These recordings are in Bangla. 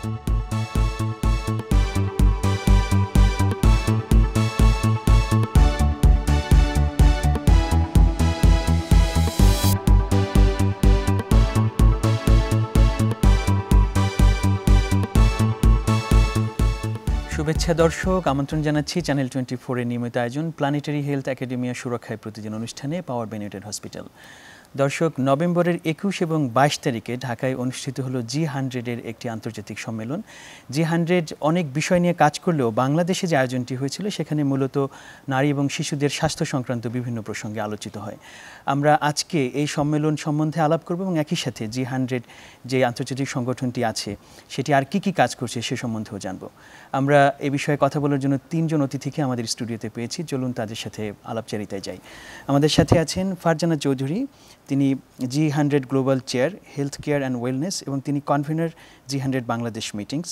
শুভেচ্ছা দর্শক, আমন্ত্রণ জানাচ্ছি চ্যানেল 24 এর নিয়মিত আয়োজন প্ল্যানেটারি হেলথ একাডেমিয়া সুরক্ষায় প্রতিদিন অনুষ্ঠানে পাওয়ার বাই ইউনাইটেড হসপিটাল। দর্শক, নভেম্বরের 21 এবং 22 তারিখে ঢাকায় অনুষ্ঠিত হলো G100 এর একটি আন্তর্জাতিক সম্মেলন। G100 অনেক বিষয় নিয়ে কাজ করলেও বাংলাদেশে যে আয়োজনটি হয়েছিল সেখানে মূলত নারী এবং শিশুদের স্বাস্থ্য সংক্রান্ত বিভিন্ন প্রসঙ্গে আলোচিত হয়। আমরা আজকে এই সম্মেলন সম্বন্ধে আলাপ করব এবং একই সাথে G100 যে আন্তর্জাতিক সংগঠনটি আছে সেটি আর কি কি কাজ করছে সে সম্বন্ধেও জানব। আমরা এ বিষয়ে কথা বলার জন্য তিনজন অতিথিকে আমাদের স্টুডিওতে পেয়েছি। চলুন তাদের সাথে আলাপচারিতায় যাই। আমাদের সাথে আছেন ফারজানা চৌধুরী, তিনি G100 global chair health care and wellness এবং তিনি কনভেনর G100 বাংলাদেশ মিটিংস।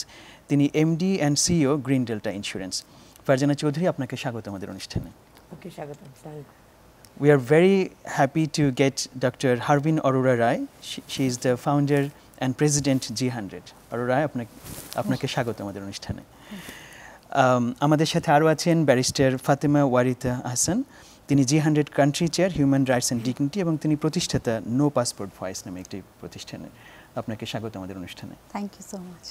তিনি MD and CEO green delta insurance. Farzana Chowdhury, আপনাকে স্বাগত আমাদের অনুষ্ঠানে। ওকে, স্বাগত। We are very happy to get Dr. Harbin Arora Rai. She is the founder and president G100. Arora Rai, আপনাকে স্বাগত আমাদের অনুষ্ঠানে। আমাদের সাথে আরও আছেন ব্যারিস্টার ফাতেমা ওয়ারিতা হাসান, তিনি G100 country chair human rights and dignity এবং তিনি প্রতিষ্ঠাতা নো পাসপোর্ট ভয়েস নামে একটি প্রতিষ্ঠানের। আপনাকে স্বাগত আমাদের অনুষ্ঠানে। Thank you so much.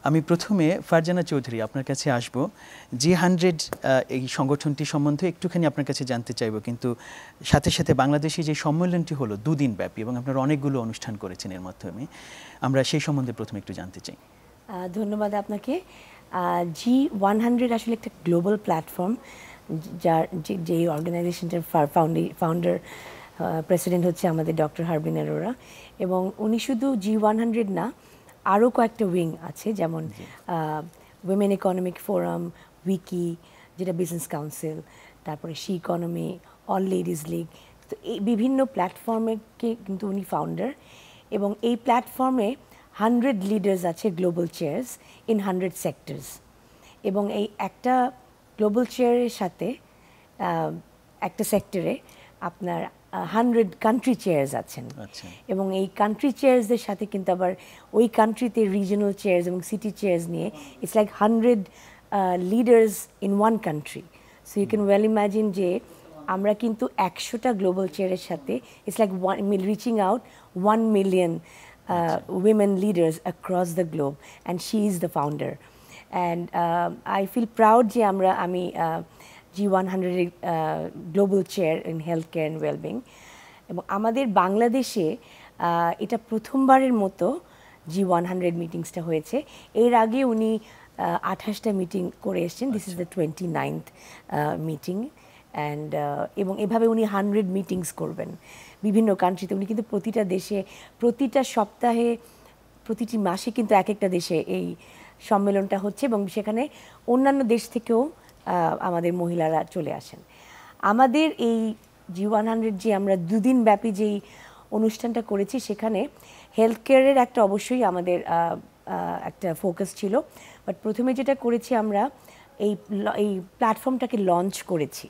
আমি প্রথমে ফারজানা চৌধুরী আপনার কাছে আসব। G100 এই সংগঠনটি সম্বন্ধে একটুখানি আপনার কাছে জানতে চাইব, কিন্তু সাথে সাথে বাংলাদেশে যে সম্মেলনটি হলো দুদিন ব্যাপী এবং আপনারা অনেকগুলো অনুষ্ঠান করেছেন এর মাধ্যমে, আমরা সেই সম্বন্ধে প্রথমে একটু জানতে চাই। ধন্যবাদ আপনাকে। G100 আসলে একটা গ্লোবাল প্ল্যাটফর্ম, যার যে অর্গানাইজেশনটার ফাউন্ডার প্রেসিডেন্ট হচ্ছে আমাদের ডক্টর হারবিন আরোরা, এবং উনি শুধু G100 না, আরও কয়েকটা উইং আছে, যেমন উইমেন ইকোনমিক ফোরাম, উইকি যেটা বিজনেস কাউন্সিল, তারপরে she economy, all ladies league. তো এই বিভিন্ন প্ল্যাটফর্মে কিন্তু উনি ফাউন্ডার, এবং এই প্ল্যাটফর্মে 100 লিডার্স আছে গ্লোবাল চেয়ার্স ইন 100 সেক্টরস, এবং এই একটা গ্লোবাল চেয়ারের সাথে একটা সেক্টরে আপনার 100 কান্ট্রি চেয়ার্স আছেন, এবং এই কান্ট্রি চেয়ার্সদের সাথে কিন্তু আবার ওই কান্ট্রিতে রিজনাল চেয়ার্স এবং সিটি চেয়ার্স নিয়ে it's like 100 leaders in one country. So you can well imagine যে আমরা কিন্তু 100টা গ্লোবাল চেয়ারের সাথে it's like reaching out 1 million women leaders across the globe, and she is the founder. And I feel proud যে আমি G100 global chair in health care and wellbeing, এবং আমাদের বাংলাদেশে এটা প্রথমবারের মতো G100 মিটিংসটা হয়েছে। এর আগে উনি 28টা মিটিং করে এসেছেন, this is the 29th meeting, and এবং এভাবে উনি 100 মিটিংস করবেন বিভিন্ন কান্ট্রিতে। উনি কিন্তু প্রতিটা দেশে, প্রতিটা সপ্তাহে, প্রতিটি মাসে কিন্তু এক একটা দেশে এই সম্মেলনটা হচ্ছে, এবং সেখানে অন্যান্য দেশ থেকেও আমাদের মহিলারা চলে আসেন। আমাদের এই G100 যে আমরা দুদিন ব্যাপী যেই অনুষ্ঠানটা করেছি, সেখানে হেলথ কেয়ারের একটা অবশ্যই আমাদের একটা ফোকাস ছিল, বাট প্রথমে যেটা করেছি আমরা এই প্ল্যাটফর্মটাকে লঞ্চ করেছি,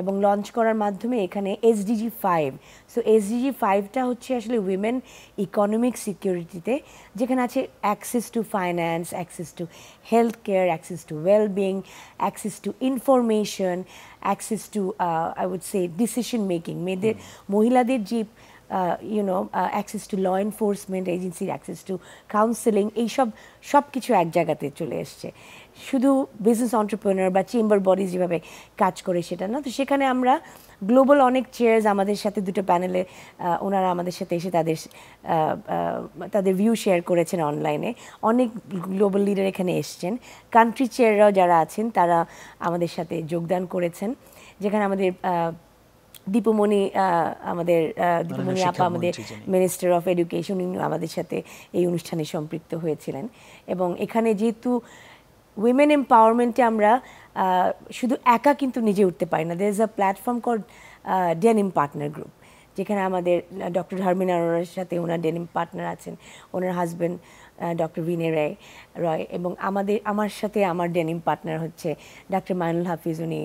এবং লঞ্চ করার মাধ্যমে এখানে SDG 5, সো SDG 5টা হচ্ছে আসলে উইমেন ইকোনমিক সিকিউরিটিতে, যেখানে আছে access to finance, access to health care, access to wellbeing, access to information, access to I would say decision making, মহিলাদের যে অ্যাক্সেস টু ল এনফোর্সমেন্ট এজেন্সির অ্যাক্সেস টু কাউন্সেলিং, এইসব সব কিছু এক জায়গাতে চলে এসছে। শুধু বিজনেস অন্টারপ্রেনার বা চেম্বার বডি যেভাবে কাজ করে সেটা না। তো সেখানে আমরা গ্লোবাল অনেক চেয়ার্স, আমাদের সাথে দুটো প্যানেলে ওনারা আমাদের সাথে এসে তাদের ভিউ শেয়ার করেছেন অনলাইনে। অনেক গ্লোবাল লিডার এখানে এসছেন, কান্ট্রি চেয়াররাও যারা আছেন তারা আমাদের সাথে যোগদান করেছেন, যেখানে আমাদের দীপমণি আপা, আমাদের মিনিস্টার অফ এডুকেশন, আমাদের সাথে এই অনুষ্ঠানে সম্পৃক্ত হয়েছিলেন। এবং এখানে যেহেতু উইমেন এম্পাওয়ারমেন্টে আমরা শুধু একা কিন্তু নিজে উঠতে পারি না, there is a platform call denim partner group, যেখানে আমাদের ডক্টর হারবিন আরোরার সাথে ওনার ডেনিম পার্টনার আছেন, ওনার হাজব্যান্ড ডক্টর বিনয় রয়, এবং আমার সাথে আমার ডেনিম পার্টনার হচ্ছে ডক্টর মাইনুল হাফিজ। উনি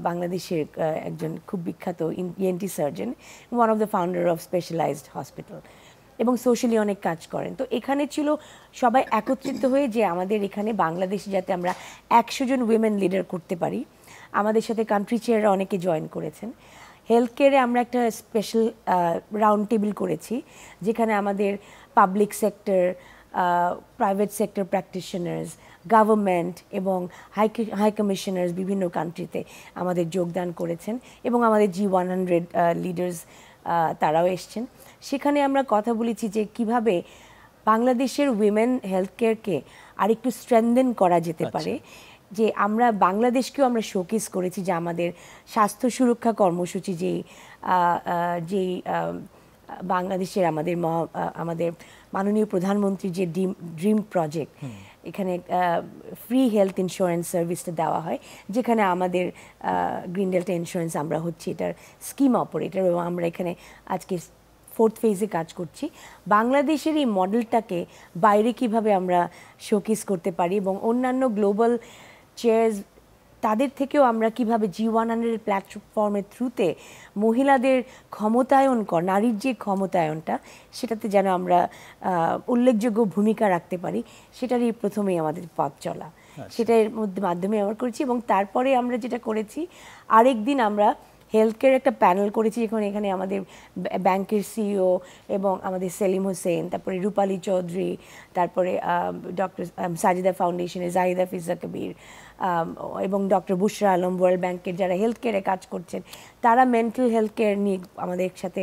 বাংলাদেশের একজন খুব বিখ্যাত ENT surgeon, one of the founder of specialised hospital. এবং সোশ্যালি অনেক কাজ করেন। তো এখানে ছিল সবাই একত্রিত হয়ে যে আমাদের এখানে বাংলাদেশে যাতে আমরা 100 জন উইমেন লিডার করতে পারি। আমাদের সাথে কান্ট্রি চেয়াররা অনেকে জয়েন করেছেন। হেলথ কেয়ারে আমরা একটা স্পেশাল রাউন্ড টেবিল করেছি, যেখানে আমাদের public sector, private sector practitioners, government এবং হাই কমিশনার্স বিভিন্ন কান্ট্রিতে আমাদের যোগদান করেছেন এবং আমাদের G100 লিডার্স তারাও এসছেন। সেখানে আমরা কথা বলেছি যে কিভাবে বাংলাদেশের উইমেন হেলথ কেয়ারকে আরেকটু স্ট্রেনথেন করা যেতে পারে। যে আমরা বাংলাদেশকেও আমরা শোকেস করেছি যে আমাদের স্বাস্থ্য সুরক্ষা কর্মসূচি যেই বাংলাদেশের আমাদের মাননীয় প্রধানমন্ত্রী যে ড্রিম প্রজেক্ট, এখানে ফ্রি হেলথ ইন্স্যুরেন্স সার্ভিসটা দেওয়া হয়, যেখানে আমাদের গ্রিন ডেল্টা ইন্স্যুরেন্স আমরা হচ্ছে এটার স্কিম অপারেটর এবং আমরা এখানে আজকে 4th ফেজে কাজ করছি। বাংলাদেশের এই মডেলটাকে বাইরে কিভাবে আমরা শোকেস করতে পারি এবং অন্যান্য গ্লোবাল চেয়ার্স তাদের থেকেও আমরা কিভাবে G100 প্ল্যাটফর্মের থ্রুতে মহিলাদের ক্ষমতায়ন নারীর যে ক্ষমতায়নটা সেটাতে যেন আমরা উল্লেখযোগ্য ভূমিকা রাখতে পারি, সেটারই প্রথমেই আমাদের পথ চলা। সেটার মাধ্যমে আমরা করেছি এবং তারপরে আমরা যেটা করেছি, আরেকদিন আমরা হেলথ কেয়ার একটা প্যানেল করেছি, এখানে আমাদের ব্যাংকের সিইও এবং আমাদের সেলিম হোসেন, তারপরে রূপালী চৌধুরী, তারপরে ডক্টর সাজিদা ফাউন্ডেশনের জাহিদা ফিজা কবির এবং ডক্টর বুশরা আলম, ওয়ার্ল্ড ব্যাংকের যারা হেলথ কেয়ারে কাজ করছেন, তারা মেন্টাল হেলথ কেয়ার নিয়ে আমাদের সাথে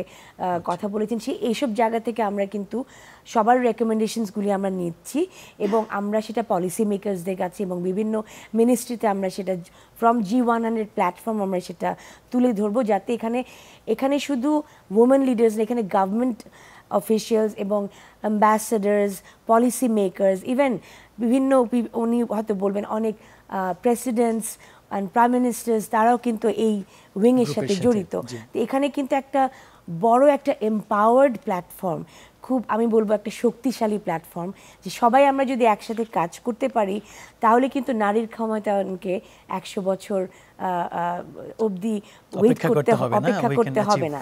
কথা বলেছেন। এইসব জায়গা থেকে আমরা কিন্তু সবার রেকমেন্ডেশনসগুলি আমরা নিচ্ছি এবং আমরা সেটা পলিসি মেকার্সদের কাছে এবং বিভিন্ন মিনিস্ট্রিতে আমরা সেটা ফ্রম G100 প্ল্যাটফর্ম আমরা সেটা তুলে ধরবো, যাতে এখানে শুধু ওমেন লিডার্স, এখানে গভর্নমেন্ট অফিসিয়ালস এবং অ্যাম্বাসেডার্স, পলিসি মেকার্স, ইভেন বিভিন্ন উনি হয়তো বলবেন অনেক প্রেসিডেন্টস অ্যান্ড প্রাইম মিনিস্টার্স, তারাও কিন্তু এই উইংয়ের সাথে জড়িত। তো এখানে কিন্তু একটা বড় একটা এম্পাওয়ার্ড প্ল্যাটফর্ম, খুব আমি বলবো একটা শক্তিশালী প্ল্যাটফর্ম, যে সবাই আমরা যদি একসাথে কাজ করতে পারি তাহলে কিন্তু নারীর ক্ষমতায়নকে 100 বছর অবধি অপেক্ষা করতে হবে না।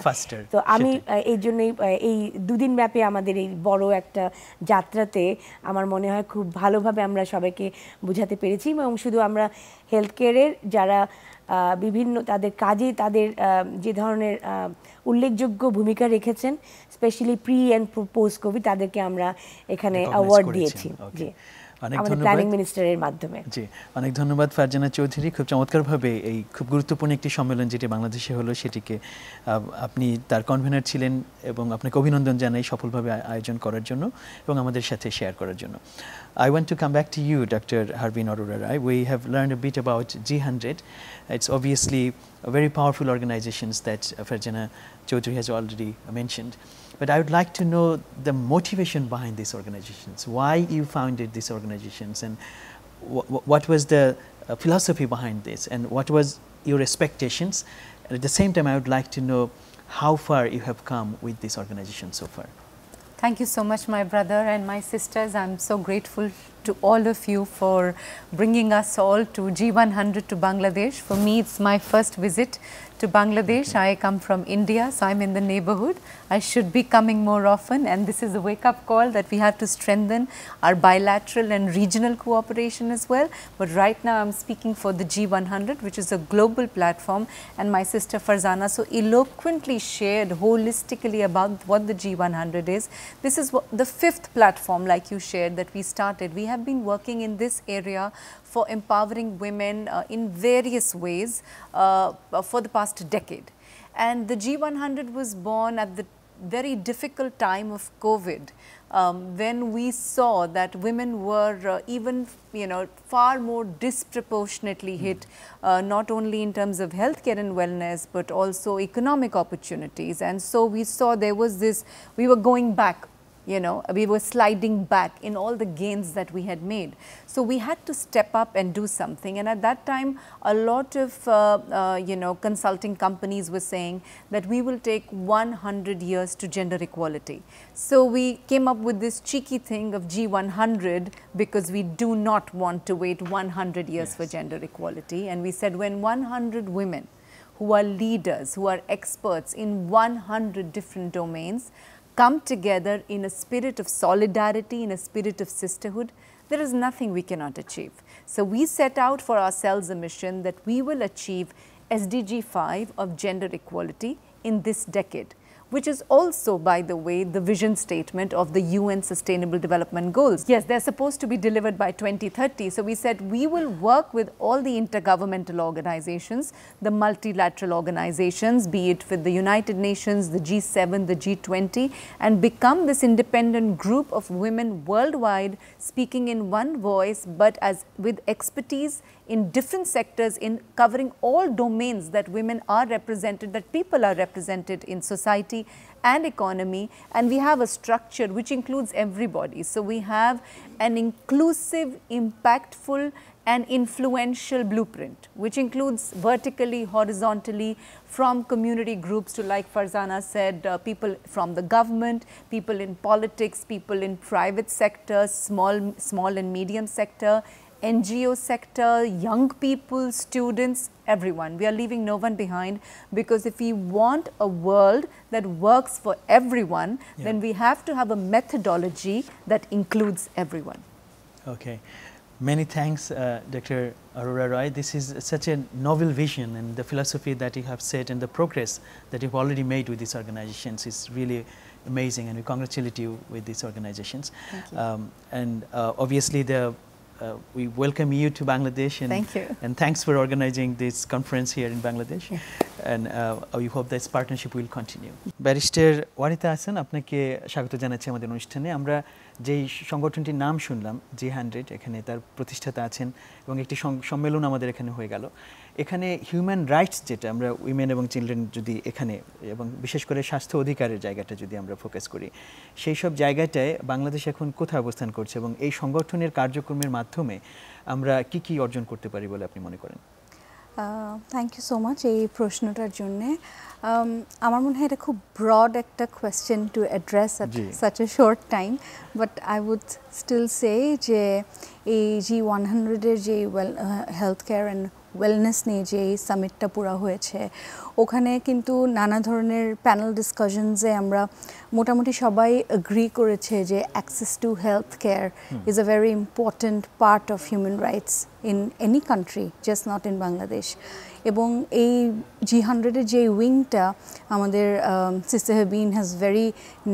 তো আমি এই জন্যই এই 2 দিন ব্যাপী আমাদের এই বড় একটা যাত্রাতে আমার মনে হয় খুব ভালোভাবে আমরা সবাইকে বোঝাতে পেরেছি এবং শুধু আমরা হেলথ কেয়ারের যারা বিভিন্ন তাদের কাজে তাদের যে ধরনের উল্লেখযোগ্য ভূমিকা রেখেছেন, specially pre and post Covid, তাদেরকে আমরা এখানে অ্যাওয়ার্ড দিয়েছি আমাদের প্ল্যানিং মিনিস্টারের মাধ্যমে। জি, অনেক ধন্যবাদ ফারজানা চৌধুরী। খুব চমৎকারভাবে এই খুব গুরুত্বপূর্ণ একটি সম্মেলন যেটি বাংলাদেশে হলো সেটিকে আপনি তার কনভেনার ছিলেন এবং আপনাকে অভিনন্দন জানাই সফলভাবে আয়োজন করার জন্য এবং আমাদের সাথে শেয়ার করার জন্য। I want to come back to you, Dr. Harbin Arora Rai. We have learned a bit about G100. It's obviously a very powerful organizations that Farjana Chaudhary has already mentioned. But I would like to know the motivation behind these organizations, why you founded these organizations, and what was the philosophy behind this, and what was your expectations. And at the same time, I would like to know how far you have come with this organization so far. Thank you so much, my brother and my sisters. I'm so grateful to all of you for bringing us all to G100 to Bangladesh. For me, it's my first visit to Bangladesh. I come from India, so I'm in the neighborhood. I should be coming more often, and this is a wake-up call that we have to strengthen our bilateral and regional cooperation as well. But right now, I'm speaking for the G100, which is a global platform, and my sister Farzana so eloquently shared holistically about what the G100 is. This is the 5th platform, like you shared, that we started. We have been working in this area for empowering women in various ways for the past decade. And the G100 was born at the very difficult time of COVID, when we saw that women were even far more disproportionately hit, not only in terms of healthcare and wellness, but also economic opportunities. And so we saw there was this, we were going back. We were sliding back in all the gains that we had made. So we had to step up and do something. And at that time, a lot of, consulting companies were saying that we will take 100 years to gender equality. So we came up with this cheeky thing of G100 because we do not want to wait 100 years for gender equality. And we said when 100 women who are leaders, who are experts in 100 different domains, come together in a spirit of solidarity, in a spirit of sisterhood, there is nothing we cannot achieve. So we set out for ourselves a mission that we will achieve SDG 5 of gender equality in this decade, which is also, by the way, the vision statement of the UN Sustainable Development Goals. Yes, they're supposed to be delivered by 2030. So we said we will work with all the intergovernmental organizations, the multilateral organizations, be it with the United Nations, the G7, the G20, and become this independent group of women worldwide speaking in one voice, but as with expertise in different sectors, in covering all domains that women are represented, that people are represented in society and economy, and we have a structure which includes everybody. So we have an inclusive, impactful and influential blueprint, which includes vertically, horizontally, from community groups to, like Farzana said, people from the government, people in politics, people in private sector, small and medium sector, NGO sector, young people, students, everyone. We are leaving no one behind, because if we want a world that works for everyone, then we have to have a methodology that includes everyone. Okay. Many thanks, Dr. Aurora Roy. This is such a novel vision, and the philosophy that you have set and the progress that you've already made with these organizations is really amazing, and we congratulate you with these organizations. And obviously we welcome you to Bangladesh, and thank you. And thanks for organizing this conference here in Bangladesh. And we hope this partnership will continue. Barrister Warita Hasan, আপনাকে স্বাগত জানাচ্ছি আমাদের অনুষ্ঠানে। আমরা যেই সংগঠনটির নাম শুনলাম G100, এখানে তার প্রতিষ্ঠাতা আছেন এবং একটি সম্মেলন আমাদের এখানে হয়ে গেল। এখানে হিউম্যান রাইটস, যেটা আমরা উইমেন এবং চিলড্রেন যদি এখানে, এবং বিশেষ করে স্বাস্থ্য অধিকারের জায়গাটা যদি আমরা ফোকাস করি, সেই সব জায়গাটায় বাংলাদেশ এখন কোথায় অবস্থান করছে এবং এই সংগঠনের কার্যক্রমের মাধ্যমে আমরা কি কি অর্জন করতে পারি বলে আপনি মনে করেন? থ্যাংক ইউ সো মাচ এই প্রশ্নটার জন্যে। আমার মনে হয় এটা খুব ব্রড একটা question to address at such a short time, but I would still say যে এই G100-এর যে হেলথ কেয়ার অ্যান্ড ওয়েলনেস নিয়ে যে সামিটটা পুরা হয়েছে, ওখানে কিন্তু নানা ধরনের প্যানেল ডিসকাশনসে আমরা মোটামুটি সবাই এগ্রি করেছে যে access to health care is a very important part of human rights in any country, just not in Bangladesh. এবং এই G100-এর যে উইংটা, আমাদের sister Habin has very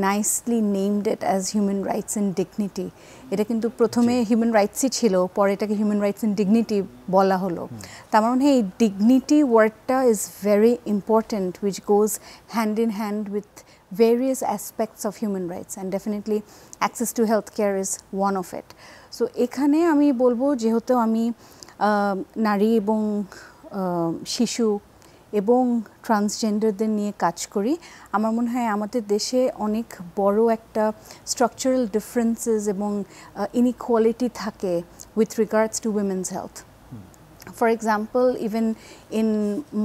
nicely named it as human rights and dignity. এটা কিন্তু প্রথমে হিউম্যান রাইটসই ছিল, পরে এটাকে হিউম্যান রাইটস অ্যান্ড ডিগনিটি বলা হলো। তো আমার মনে হয় এই ডিগনিটি ওয়ার্ডটা is very important, which goes hand in hand with various aspects of human rights, and definitely access to healthcare is one of it. So এখানে আমি বলবো, যেহেতু আমি নারী এবং শিশু এবং ট্রান্সজেন্ডারদের নিয়ে কাজ করি, আমার মনে হয় আমাদের দেশে অনেক বড় একটা স্ট্রাকচারাল ডিফারেন্সেস এবং ইনইকুয়ালিটি থাকে with regards to women's health. For example, even in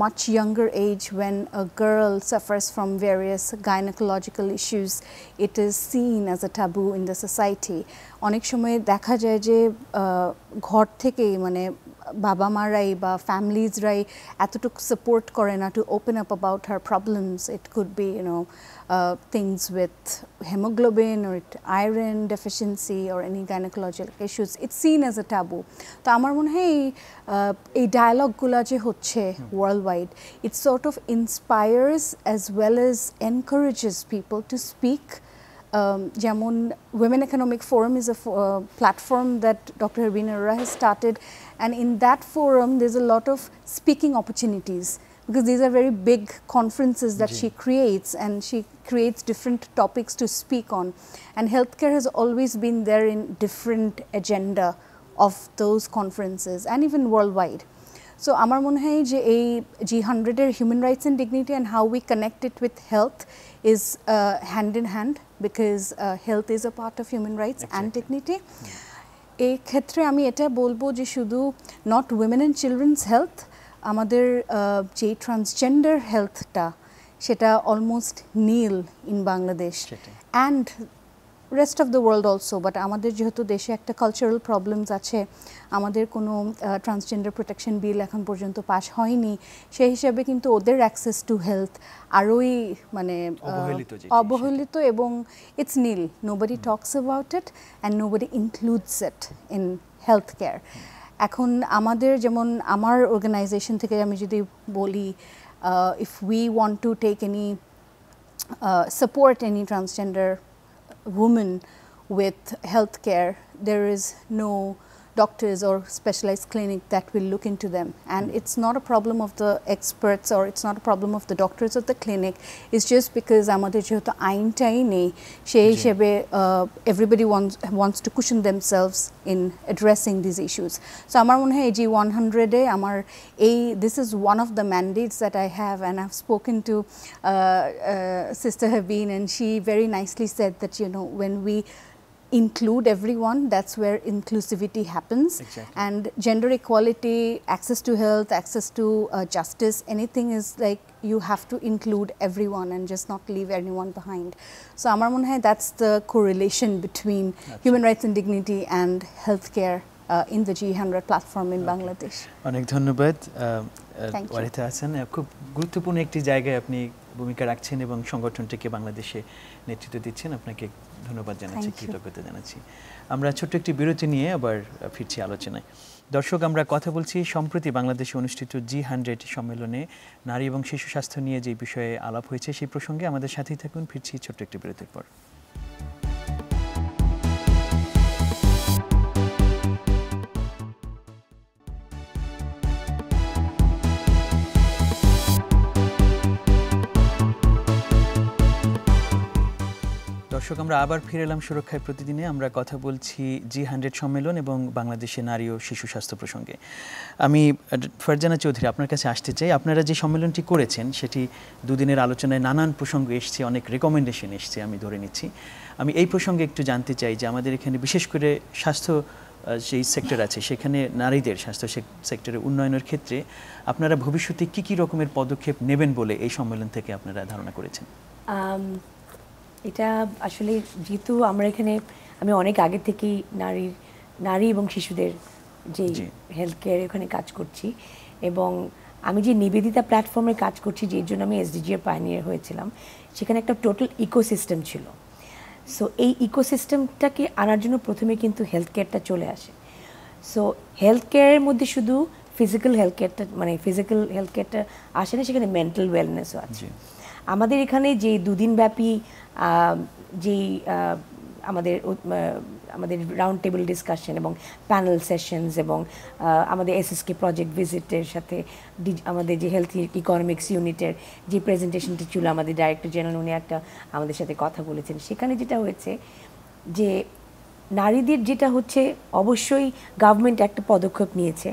much younger age, when a girl suffers from various gynecological issues, it is seen as a taboo in the society. অনেক সময় দেখা যায় যে ঘর থেকেই, মানে বাবা মারাই বা ফ্যামিলিজরাই এতটুকু সাপোর্ট করে না to open up about her problems. It could be things with hemoglobin or iron deficiency or any gynecological issues. It's seen as a taboo. তো আমার মনে হয় এই ডায়ালগগুলো যে হচ্ছে worldwide, it sort of inspires as well as encourages people to speak. যেমন Women Economic Forum is a platform that Dr. Ha-Meem Group has started, and in that forum there's a lot of speaking opportunities, because these are very big conferences that she creates, and she creates different topics to speak on, and healthcare has always been there in different agenda of those conferences and even worldwide. So আমার মনে হয় যে এই G100-এর human rights and dignity and how we connect it with health is hand in hand, because health is a part of human rights and dignity. এই ক্ষেত্রে আমি এটা বলবো যে শুধু not women and children's health, আমাদের যে ট্রান্সজেন্ডার হেলথটা, সেটা almost nil in Bangladesh, and rest of the world also, but আমাদের যেহেতু দেশে একটা কালচারাল প্রবলেমস আছে, আমাদের কোনো ট্রান্সজেন্ডার প্রোটেকশন বিল এখন পর্যন্ত পাস হয়নি, সেই হিসাবে কিন্তু ওদের অ্যাক্সেস টু হেলথ আরোই মানে অবহেলিত এবং it's nil, nobody talks about it and nobody includes it in health care. এখন আমাদের যেমন আমার অর্গানাইজেশন থেকে আমি যদি বলি, if we want to take any support any transgender woman with health care, there is no doctors or specialized clinic that will look into them, and it's not a problem of the experts or it's not a problem of the doctors of the clinic, it's just because amader jehetu aintai nei sei hisebe everybody wants to cushion themselves in addressing these issues. So amar mone hoy G100 e amar this is one of the mandates that I have, and I've spoken to Sister Ha-Meem, and she very nicely said that, you know, when we include everyone, that's where inclusivity happens. Exactly. And gender equality, access to health, access to justice, anything is like you have to include everyone and just not leave anyone behind. So amar mone hoy that's the correlation between human rights and dignity and healthcare in the G100 platform in Bangladesh. অনেক ধন্যবাদ ওয়ারিথা হাসান, খুব গুরুত্বপূর্ণ একটি জায়গায় আপনি ভূমিকা রাখছেন এবং সংগঠনটিকে বাংলাদেশে নেতৃত্ব দিচ্ছেন। আপনাকে ধন্যবাদ জানাচ্ছি, কৃতজ্ঞতা জানাচ্ছি। আমরা ছোট্ট একটি বিরতি নিয়ে আবার ফিরছি আলোচনায়। দর্শক, আমরা কথা বলছি সম্প্রতি বাংলাদেশে অনুষ্ঠিত G100 সম্মেলনে নারী এবং শিশু স্বাস্থ্য নিয়ে যে বিষয়ে আলাপ হয়েছে সেই প্রসঙ্গে। আমাদের সাথেই থাকুন, ফিরছি ছোট্ট একটি বিরতির পর। দর্শক, আমরা আবার ফিরে এলাম সুরক্ষায় প্রতিদিনে। আমরা কথা বলছি G100 সম্মেলন এবং বাংলাদেশে নারী ও শিশু স্বাস্থ্য প্রসঙ্গে। আমি ফারজানা চৌধুরী আপনার কাছে আসতে চাই। আপনারা যে সম্মেলনটি করেছেন সেটি দুদিনের আলোচনায় নানান প্রসঙ্গ এসছে, অনেক রেকমেন্ডেশন এসছে আমি ধরে নিচ্ছি। আমি এই প্রসঙ্গে একটু জানতে চাই যে আমাদের এখানে বিশেষ করে স্বাস্থ্য যেই সেক্টর আছে সেখানে নারীদের স্বাস্থ্য সেক্টরের উন্নয়নের ক্ষেত্রে আপনারা ভবিষ্যতে কী কী রকমের পদক্ষেপ নেবেন বলে এই সম্মেলন থেকে আপনারা ধারণা করেছেন? এটা আসলে যেহেতু আমরা এখানে আমি অনেক আগে থেকেই নারী এবং শিশুদের যে হেলথ কেয়ারে ওখানে কাজ করছি, এবং আমি যে নিবেদিতা প্ল্যাটফর্মে কাজ করছি, যের জন্য আমি SDG এর পাইনিয়ার হয়েছিলাম, সেখানে একটা টোটাল ইকোসিস্টেম ছিল। সো এই ইকোসিস্টেমটাকে আনার জন্য প্রথমে কিন্তু হেলথ কেয়ারটা চলে আসে। সো হেলথ কেয়ারের মধ্যে শুধু ফিজিক্যাল হেলথ কেয়ারটা আসে না, সেখানে মেন্টাল ওয়েলনেসও আছে। আমাদের এখানে যে দুদিনব্যাপী যেই আমাদের রাউন্ড টেবিল ডিসকাশন এবং প্যানেল সেশনস এবং আমাদের SSK প্রজেক্ট ভিজিটের সাথে আমাদের যে হেলথ ইকোনমিক্স ইউনিটের যে প্রেজেন্টেশনটি ছিল, আমাদের ডাইরেক্টর জেনারেল উনি একটা আমাদের সাথে কথা বলেছেন। সেখানে যেটা হয়েছে যে নারীদের যেটা হচ্ছে, অবশ্যই গভর্নমেন্ট একটা পদক্ষেপ নিয়েছে।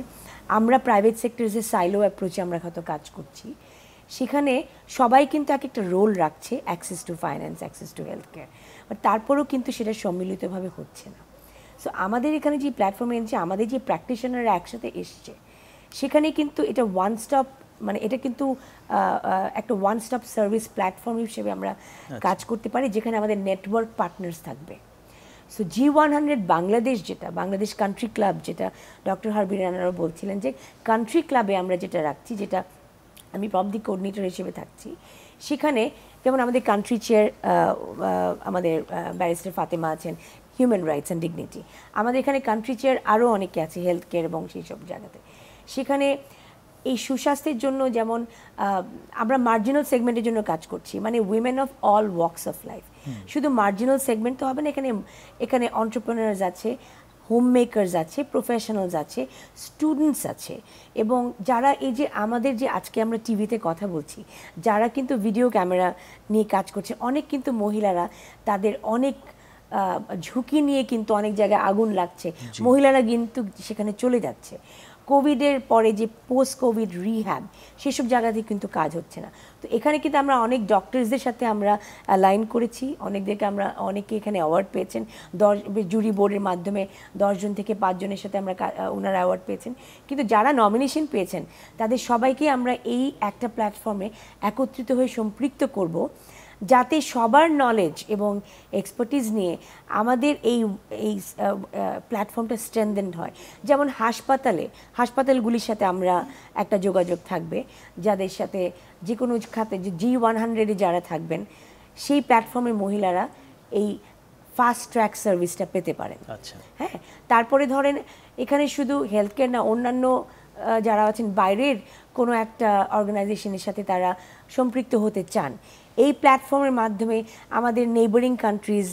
আমরা প্রাইভেট সেক্টরের যে সাইলো অ্যাপ্রোচে আমরা হয়তো কাজ করছি, সেখানে সবাই কিন্তু এক একটা রোল রাখছে, access to finance, access to health care, but তারপরেও কিন্তু সেটা সম্মিলিতভাবে হচ্ছে না। সো আমাদের এখানে যে প্ল্যাটফর্মে এনেছে, আমাদের যে প্র্যাকটিশনাররা একসাথে এসছে, সেখানে কিন্তু এটা ওয়ান স্টপ, মানে এটা কিন্তু একটা ওয়ান স্টপ সার্ভিস প্ল্যাটফর্ম হিসেবে আমরা কাজ করতে পারি, যেখানে আমাদের নেটওয়ার্ক পার্টনার্স থাকবে। সো G100 বাংলাদেশ, যেটা বাংলাদেশ কান্ট্রি ক্লাব, যেটা ডক্টর হারবিন রানারাও বলছিলেন যে কান্ট্রি ক্লাবে আমরা যেটা রাখছি, যেটা আমি প্রবদি কোঅর্ডিনেটর হিসেবে থাকছি, সেখানে যেমন আমাদের কান্ট্রি চেয়ার আমাদের ব্যারিস্টার ফাতেমা আছেন, হিউম্যান রাইটস অ্যান্ড ডিগনিটি। আমাদের এখানে কান্ট্রি চেয়ার আরও অনেকে আছে হেলথ কেয়ার এবং সেই সব জায়গাতে। সেখানে এই সুস্বাস্থ্যের জন্য যেমন আমরা মার্জিনাল সেগমেন্টের জন্য কাজ করছি, মানে women of all walks of life. শুধু মার্জিনাল সেগমেন্ট তো হবে না, এখানে এন্টারপ্রেনার্স আছে, হোম মেকার্স আছে, প্রফেশনালস আছে, স্টুডেন্টস আছে, এবং যারা এই যে আমাদের যে আজকে আমরা টিভিতে কথা বলছি, যারা কিন্তু ভিডিও ক্যামেরা নিয়ে কাজ করছে, অনেক কিন্তু মহিলারা তাদের অনেক ঝুঁকি নিয়ে কিন্তু অনেক জায়গায় আগুন লাগছে, মহিলারা কিন্তু সেখানে চলে যাচ্ছে। কোভিডের পরে যে পোস্ট কোভিড রিহ্যাব, সেসব জায়গাতে কিন্তু কাজ হচ্ছে না। তো এখানে কিন্তু আমরা অনেক ডক্টরসদের সাথে আমরা অ্যালাইন করেছি, অনেকে এখানে অ্যাওয়ার্ড পেয়েছেন, জুরি বোর্ডের মাধ্যমে 10 জন থেকে 5 জনের সাথে আমরা ওনারা অ্যাওয়ার্ড পেয়েছেন। কিন্তু যারা নমিনেশন পেয়েছেন তাদের সবাইকে আমরা এই একটা প্ল্যাটফর্মে একত্রিত হয়ে সম্পৃক্ত করব, যাতে সবার নলেজ এবং এক্সপার্টিস নিয়ে আমাদের এই প্ল্যাটফর্মটা স্ট্রেনথেনড হয়। যেমন হাসপাতালগুলির সাথে আমরা একটা যোগাযোগ থাকবে, যাদের সাথে যে কোনো খাতে G100-এ যারা থাকবেন সেই প্ল্যাটফর্মে মহিলারা এই ফাস্ট ট্র্যাক সার্ভিসটা পেতে পারেন। আচ্ছা, হ্যাঁ, তারপরে ধরেন এখানে শুধু হেলথ কেয়ার না, অন্যান্য যারা আছেন বাইরের কোনো একটা অর্গানাইজেশনের সাথে তারা সম্পৃক্ত হতে চান, এই প্ল্যাটফর্মের মাধ্যমে আমাদের নেইবারিং কান্ট্রিজ,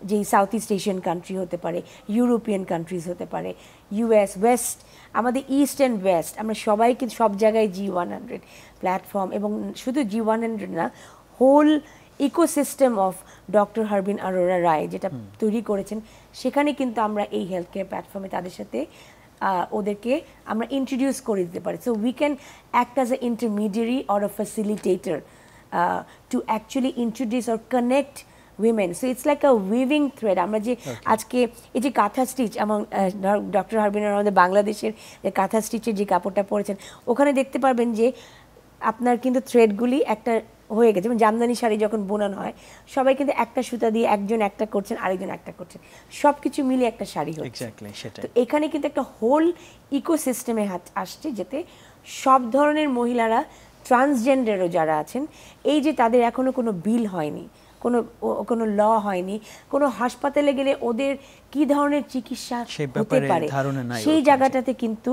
যেই সাউথ ইস্ট এশিয়ান কান্ট্রি হতে পারে, ইউরোপিয়ান কান্ট্রিজ হতে পারে, US, ওয়েস্ট, আমাদের ইস্ট অ্যান্ড ওয়েস্ট, আমরা সবাইকে সব জায়গায় G100 প্ল্যাটফর্ম, এবং শুধু G100 না, whole ecosystem of doctor Harbin Arora Roy যেটা তৈরি করেছেন, সেখানে কিন্তু আমরা এই হেলথ কেয়ার প্ল্যাটফর্মে তাদের সাথে ওদেরকে আমরা ইন্ট্রোডিউস করে দিতে পারি। So we can act as a intermediary or a facilitator to actually introduce or connect women. So it's like a weaving thread. আমরা যে আজকে এই যে কাঁথা স্টিচ, এবং ডক্টর হারবিন আমাদের বাংলাদেশের যে কাঁথা স্টিচের যে কাপড়টা পরেছেন, ওখানে দেখতে পারবেন যে আপনার কিন্তু থ্রেডগুলি একটা হয়ে গেছে। যেমন জামদানি শাড়ি যখন বোনানো হয়, সবাই কিন্তু একটা সুতা দিয়ে একজন একটা করছেন, আরেকজন একটা করছেন, সব কিছু মিলে একটা শাড়ি হচ্ছে। তো এখানে কিন্তু একটা হোল ইকোসিস্টেমে আসছে, যেতে সব ধরনের মহিলারা, ট্রান্সজেন্ডারও যারা আছেন, এই যে তাদের এখনো কোনো বিল হয়নি, কোনো ল হয়নি, কোনো হাসপাতালে গেলে ওদের কি ধরনের চিকিৎসা হতে পারে, সেই জায়গাটাতে কিন্তু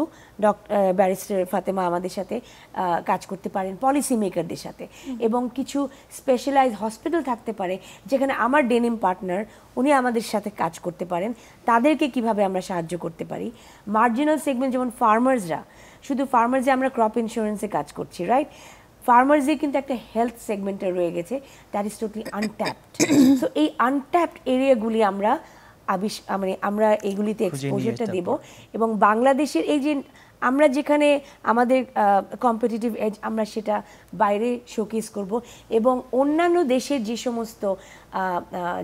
ব্যারিস্টার ফাতেমা আমাদের সাথে কাজ করতে পারেন, পলিসি মেকারদের সাথে। এবং কিছু স্পেশালাইজ হসপিটাল থাকতে পারে যেখানে আমার ডেনিম পার্টনার উনি আমাদের সাথে কাজ করতে পারেন, তাদেরকে কিভাবে আমরা সাহায্য করতে পারি। মার্জিনাল সেগমেন্ট, যেমন ফার্মার্সরা, শুধু ফার্মার্সে আমরা ক্রপ ইন্স্যুরেন্সে কাজ করছি, রাইট? ফার্মার্সদের কিন্তু একটা হেলথ সেগমেন্টে রয়ে গেছে, that is totally untapped. So এই আনট্যাপড এরিয়াগুলি আমরা এগুলিতে এক্সপোজারটা দেব। এবং বাংলাদেশের এই যে আমরা যেখানে আমাদের কম্পিটিটিভ এজ, আমরা সেটা বাইরে শোকেস করব, এবং অন্যান্য দেশের যে সমস্ত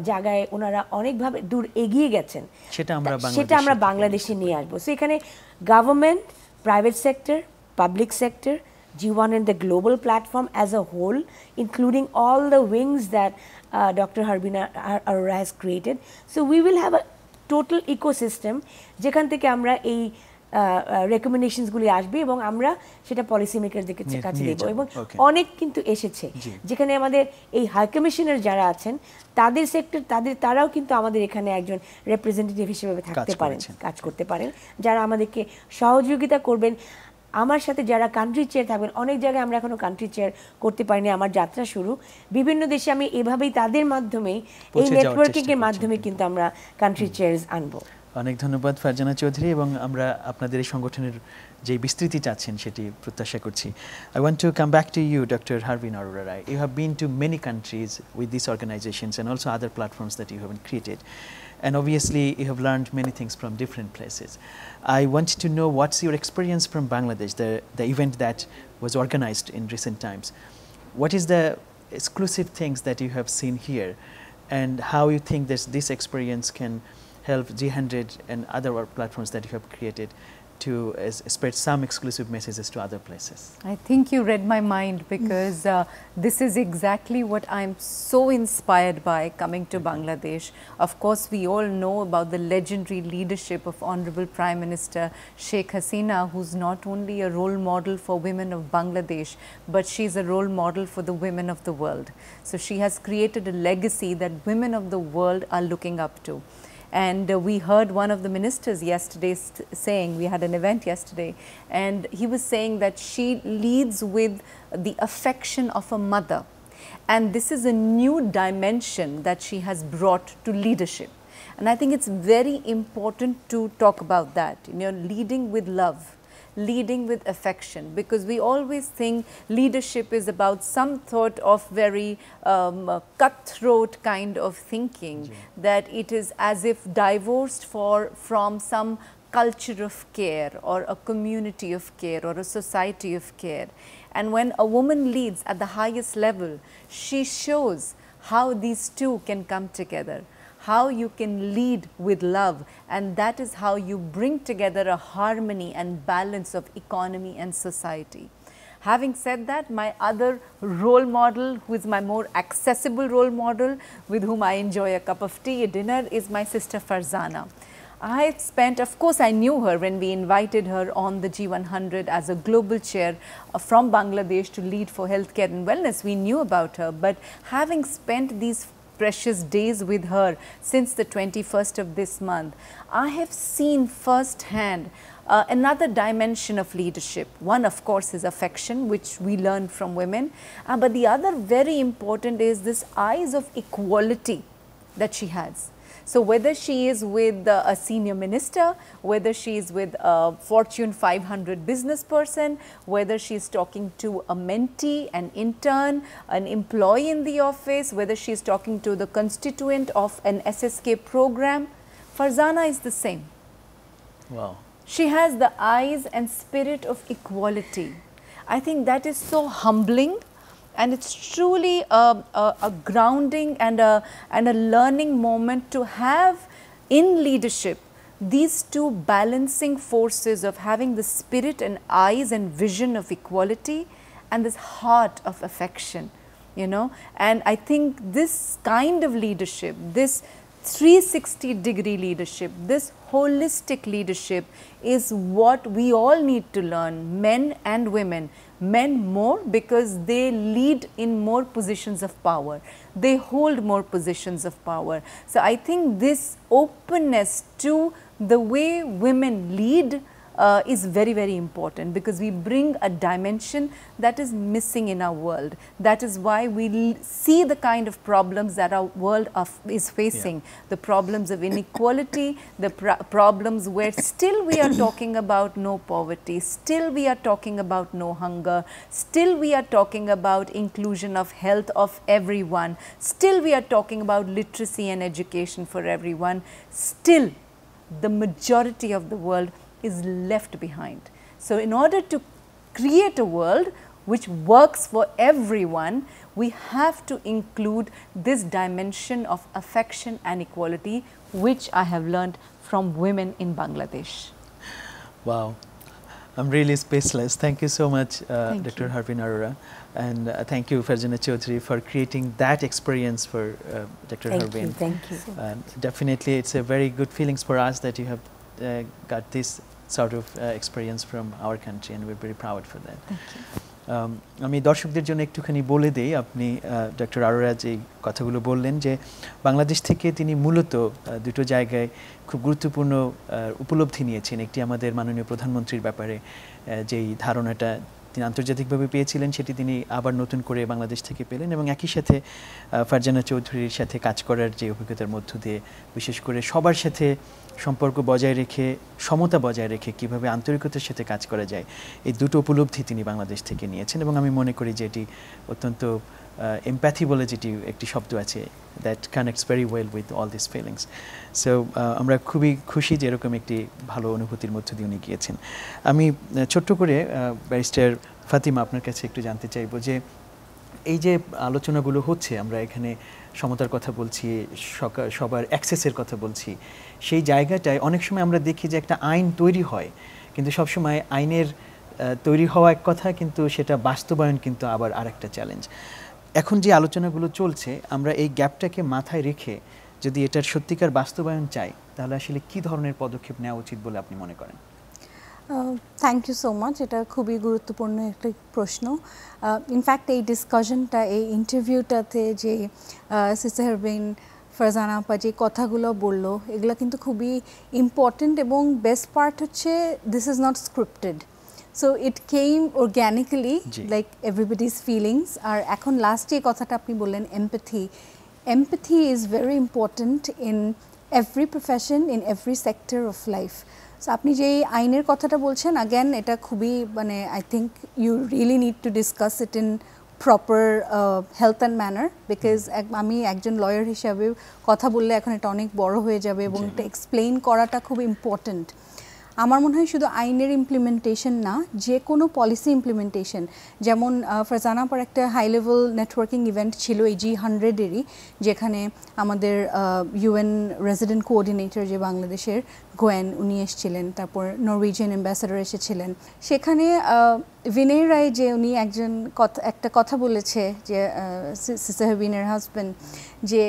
জায়গায় ওনারা অনেকভাবে দূর এগিয়ে গেছেন, সেটা আমরা বাংলাদেশে নিয়ে আসবো। সো এখানে government, private sector, public sector, G100, the global platform as a whole, including all the wings that Dr. Harbin Arora has created. So we will have a total ecosystem যেখান থেকে আমরা এই রেকমেন্ডেশনসগুলি আসবে এবং আমরা সেটা পলিসি মেকারদের কাছে দেব। এবং অনেক কিন্তু এসেছে যেখানে আমাদের এই হাই কমিশনার যারা আছেন, তাদের সেক্টর, তারাও কিন্তু আমাদের এখানে একজন রিপ্রেজেন্টেটিভ হিসেবে থাকতে পারেন, কাজ করতে পারেন, যারা আমাদেরকে সহযোগিতা করবেন। আমার সাথে যারা কান্ট্রি চেয়ার থাকবেন, অনেক জায়গায় আমরা এখনো কান্ট্রি চেয়ার করতে পারিনি, আমার যাত্রা শুরু বিভিন্ন দেশে, আমি এভাবেই তাদের মাধ্যমেই, এই নেটওয়ার্কিং এর মাধ্যমে কিন্তু আমরা কান্ট্রি চেয়ারস আনবো। অনেক ধন্যবাদ ফারজানা চৌধুরী, এবং আমরা আপনাদের এই সংগঠনের যে বিস্তৃতি চাচ্ছেন সেটি প্রত্যাশা করছি। I want to come back to you, Dr. Harbin Arora Rai. You have been to many countries with these organizations and also other platforms that you have created. And obviously, you have learned many things from different places. I want to know what's your experience from Bangladesh, the event that was organized in recent times. What is the exclusive things that you have seen here, and how you think this experience can help G100 and other platforms that you have created to spread some exclusive messages to other places? I think you read my mind, because this is exactly what I'm so inspired by coming to Bangladesh. Of course, we all know about the legendary leadership of Honorable Prime Minister Sheikh Hasina, who's not only a role model for women of Bangladesh, but she's a role model for the women of the world. So she has created a legacy that women of the world are looking up to. And we heard one of the ministers yesterday saying, we had an event yesterday, and he was saying that she leads with the affection of a mother. And this is a new dimension that she has brought to leadership. And I think it's very important to talk about that, leading with love, leading with affection, because we always think leadership is about some sort of very cutthroat kind of thinking, that it is as if divorced from some culture of care or a community of care or a society of care. And when a woman leads at the highest level, she shows how these two can come together, how you can lead with love, and that is how you bring together a harmony and balance of economy and society. Having said that, my other role model, who is my more accessible role model, with whom I enjoy a cup of tea, a dinner, is my sister Farzana. I spent, of course I knew her when we invited her on the G100 as a global chair from Bangladesh to lead for healthcare and wellness. We knew about her, but having spent these precious days with her since the 21st of this month, I have seen firsthand another dimension of leadership. One, of course, is affection, which we learn from women, but the other very important is this eyes of equality that she has. So whether she is with a senior minister, whether she is with a Fortune 500 business person, whether she is talking to a mentee, an intern, an employee in the office, whether she is talking to the constituent of an SSK program, Farzana is the same. Wow. She has the eyes and spirit of equality. I think that is so humbling. And it's truly a grounding and a learning moment to have in leadership these two balancing forces of having the spirit and eyes and vision of equality and this heart of affection, you know. And I think this kind of leadership, this 360-degree leadership, this holistic leadership is what we all need to learn, men and women. Men more because they lead in more positions of power, they hold more positions of power. So I think this openness to the way women lead is very, very important, because we bring a dimension that is missing in our world. That is why we see the kind of problems that our world is facing, the problems of inequality, the problems where still we are talking about no poverty, still we are talking about no hunger, still we are talking about inclusion of health of everyone, still we are talking about literacy and education for everyone, still the majority of the world is left behind. So in order to create a world which works for everyone, we have to include this dimension of affection and equality, which I have learned from women in Bangladesh. Wow, I'm really speechless. Thank you so much, Dr. Harbin Arora, and thank you, Farzana Chaudhary, for creating that experience for Dr. Harbin. Thank you. Definitely, it's a very good feelings for us that you have got this sort of experience from our country, and we're very proud for that. Thank you. আমি দর্শকদের জন্য একটুখানি বলে দেই, আপনি ডক্টর আরোরা যে কথাগুলো বললেন যে বাংলাদেশ থেকে তিনি মূলত দুটো জায়গায় খুব গুরুত্বপূর্ণ উপলব্ধি নিয়েছেন। একটি আমাদের মাননীয় প্রধানমন্ত্রীর ব্যাপারে যেই ধারণাটা তিনি আন্তর্জাতিকভাবে পেয়েছিলেন, সেটি তিনি আবার নতুন করে বাংলাদেশ থেকে পেলেন, এবং একই সাথে ফারজানা চৌধুরীর সাথে কাজ করার যে অভিজ্ঞতার মধ্য দিয়ে বিশেষ করে সবার সাথে সম্পর্ক বজায় রেখে, সমতা বজায় রেখে কীভাবে আন্তরিকতার সাথে কাজ করা যায়, এই দুটো উপলব্ধি তিনি বাংলাদেশ থেকে নিয়েছেন। এবং আমি মনে করি যে এটি অত্যন্ত এমপ্যাথি বলে যেটি একটি শব্দ আছে, that connects very well with all this feelings. So আমরা খুবই খুশি যে এরকম একটি ভালো অনুভূতির মধ্য দিয়ে উনি গিয়েছেন। আমি ছোট্ট করে ব্যারিস্টার ফাতিমা আপনার কাছে একটু জানতে চাইব যে এই যে আলোচনাগুলো হচ্ছে, আমরা এখানে সমতার কথা বলছি, সবার অ্যাক্সেসের কথা বলছি, সেই জায়গাটায় অনেক সময় আমরা দেখি যে একটা আইন তৈরি হয়, কিন্তু সবসময় আইনের তৈরি হওয়া এক কথা, কিন্তু সেটা বাস্তবায়ন কিন্তু আবার আরেকটা চ্যালেঞ্জ। এখন যে আলোচনাগুলো চলছে, আমরা এই গ্যাপটাকে মাথায় রেখে যদি এটার সত্যিকার বাস্তবায়ন চাই, তাহলে আসলে কী ধরনের পদক্ষেপ নেওয়া উচিত বলে আপনি মনে করেন? থ্যাংক ইউ সো মাচ, এটা খুবই গুরুত্বপূর্ণ একটা প্রশ্ন। ইনফ্যাক্ট এই ডিসকাশনটা, এই ইন্টারভিউটাতে যে সিস্টার হারবিন, ফারজানা আপা যে কথাগুলো বললো, এগুলো কিন্তু খুবই ইম্পর্টেন্ট, এবং বেস্ট পার্ট হচ্ছে this is not scripted, so it came organically like everybody's feelings. আর এখন লাস্ট যে কথাটা আপনি বললেন, empathy is very important in every profession, in every sector of life. So আপনি যে আইনের কথাটা বলছেন, অ্যাগেন এটা খুবই মানে I think you really need to discuss it in proper health and manner, because আমি একজন লয়ার হিসাবে কথা বললে এখন এটা অনেক বড় হয়ে যাবে, এবং এটা এক্সপ্লেইন করাটা খুব ইম্পর্ট্যান্ট। আমার মনে হয় শুধু আইনের ইমপ্লিমেন্টেশন না, যে কোনো পলিসি ইমপ্লিমেন্টেশন, যেমন ফারজানা পর একটা হাই লেভেল নেটওয়ার্কিং ইভেন্ট ছিল এই G100-এরই, যেখানে আমাদের UN রেসিডেন্ট কোঅর্ডিনেটর যে বাংলাদেশের গোয়েন উনি এসেছিলেন, তারপর নরওয়েজিয়ান অ্যাম্বাসেডর এসেছিলেন। সেখানে বিনয় রায় যে উনি একটা কথা বলেছে যে সিস্টার হাবিনের হাজব্যান্ড, যে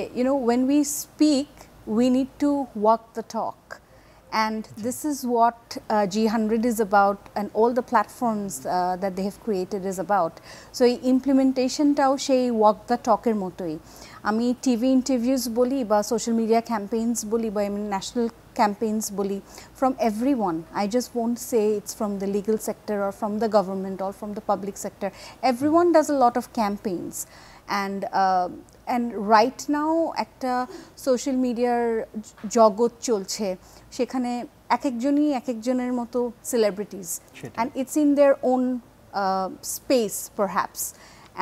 when we speak we need to walk the talk. And this is what G100 is about, and all the platforms that they have created is about. So implementation tao shei walk the talk er motoi. Ami TV interviews boli ba social media campaigns boli ba national campaigns boli, from everyone. I just won't say it's from the legal sector or from the government or from the public sector. Everyone does a lot of campaigns. And right now একটা সোশ্যাল মিডিয়ার জগৎ চলছে, সেখানে এক একজনের মতো celebrities, and it's in their own space perhaps.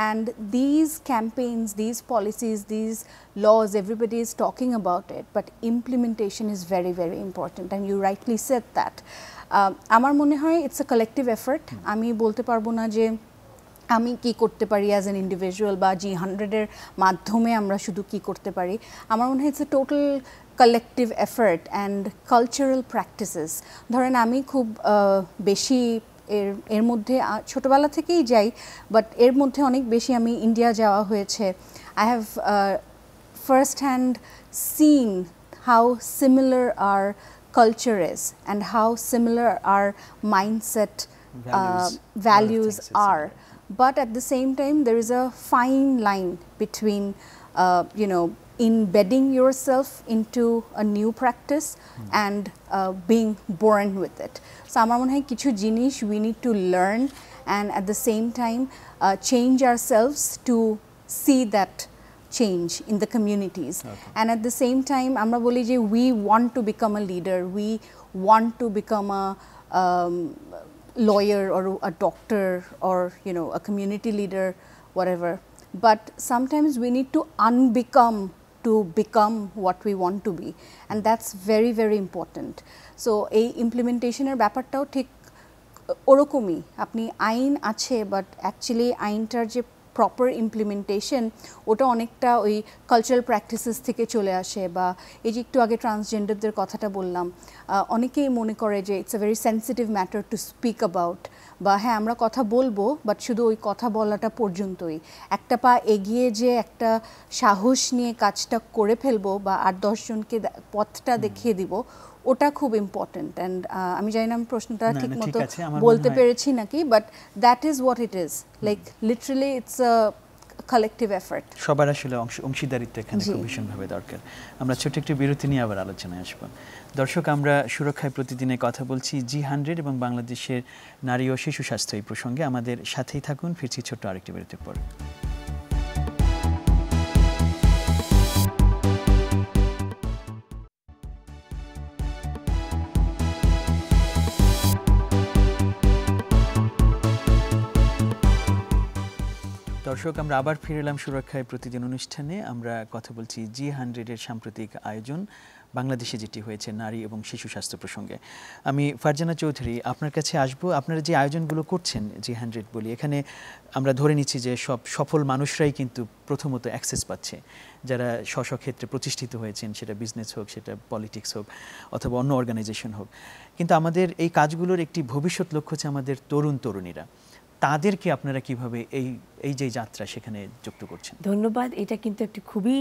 And these campaigns, these policies, these laws, everybody is talking about it, but implementation is very, very important, and you rightly said that. আমার মনে হয় it's a collective effort. আমি বলতে পারবো না যে আমি কি করতে পারি অ্যাজ অ্যান ইন্ডিভিজুয়াল বা G100-এর মাধ্যমে আমরা শুধু কি করতে পারি। আমার মনে হয় it's a total collective effort and cultural practices. ধরেন আমি খুব বেশি এর মধ্যে ছোটোবেলা থেকেই যাই, বাট এর মধ্যে অনেক বেশি আমি ইন্ডিয়া যাওয়া হয়েছে। I have first hand seen how similar are culture is and how similar our mindset values are. But at the same time, there is a fine line between, embedding yourself into a new practice and being born with it. So, amar mone hoy kichu jinish we need to learn, and at the same time change ourselves to see that change in the communities. And at the same time, amra boli je we want to become a leader, we want to become a lawyer or a doctor or a community leader, whatever, but sometimes we need to unbecome to become what we want to be, and that's very, very important. So ei implementation er byapar tao thik orokomi, apni ain ache but actually aintar je proper implementation ওটা অনেকটা ওই কালচারাল প্র্যাকটিসেস থেকে চলে আসে। বা এই যে একটু আগে ট্রান্সজেন্ডারদের কথাটা বললাম, অনেকেই মনে করে যে it's a very sensitive matter to speak about, বা হ্যাঁ আমরা কথা বলবো বাট শুধু ওই কথা বলাটা পর্যন্তই। একটা পা এগিয়ে যে একটা সাহস নিয়ে কাজটা করে ফেলবো বা 8-10 জনকে পথটা দেখিয়ে দিব, ওটা খুব ইম্পর্টেন্ট। অ্যান্ড আমি জানি না আমি প্রশ্নটা ঠিক মতো বলতে পেরেছি নাকি, but that is what it is, like literally it's a collective effort. সবার আসলে অংশীদারিত্ব এখানে খুব ভীষণভাবে দরকার। আমরা ছোট্ট একটি বিরতি নিয়ে আবার আলোচনায় আসবো। দর্শক, আমরা সুরক্ষায় প্রতিদিনে কথা বলছি G100 এবং বাংলাদেশের নারী ও শিশু স্বাস্থ্য এই প্রসঙ্গে। আমাদের সাথেই থাকুন, ফিরছি ছোট্ট আরেকটি বিরতির পর। দর্শক, আমরা আবার ফিরে এলাম সুরক্ষায় প্রতিদিন অনুষ্ঠানে। আমরা কথা বলছি G100-এর সাম্প্রতিক আয়োজন বাংলাদেশে যেটি হয়েছে নারী এবং শিশু স্বাস্থ্য প্রসঙ্গে। আমি ফারজানা চৌধুরী আপনার কাছে আসবো। আপনারা যে আয়োজনগুলো করছেন G100 বলি, এখানে আমরা ধরে নিচ্ছি যে সব সফল মানুষরাই কিন্তু প্রথমত অ্যাক্সেস পাচ্ছে, যারা স্ব ক্ষেত্রে প্রতিষ্ঠিত হয়েছেন, সেটা বিজনেস হোক, সেটা পলিটিক্স হোক, অথবা অন্য অর্গানাইজেশন হোক। কিন্তু আমাদের এই কাজগুলোর একটি ভবিষ্যৎ লক্ষ্য হচ্ছে আমাদের তরুণীরা। তাদেরকে আপনারা কিভাবে এই যে যাত্রা সেখানে যুক্ত করছেন? ধন্যবাদ। এটা কিন্তু একটি খুবই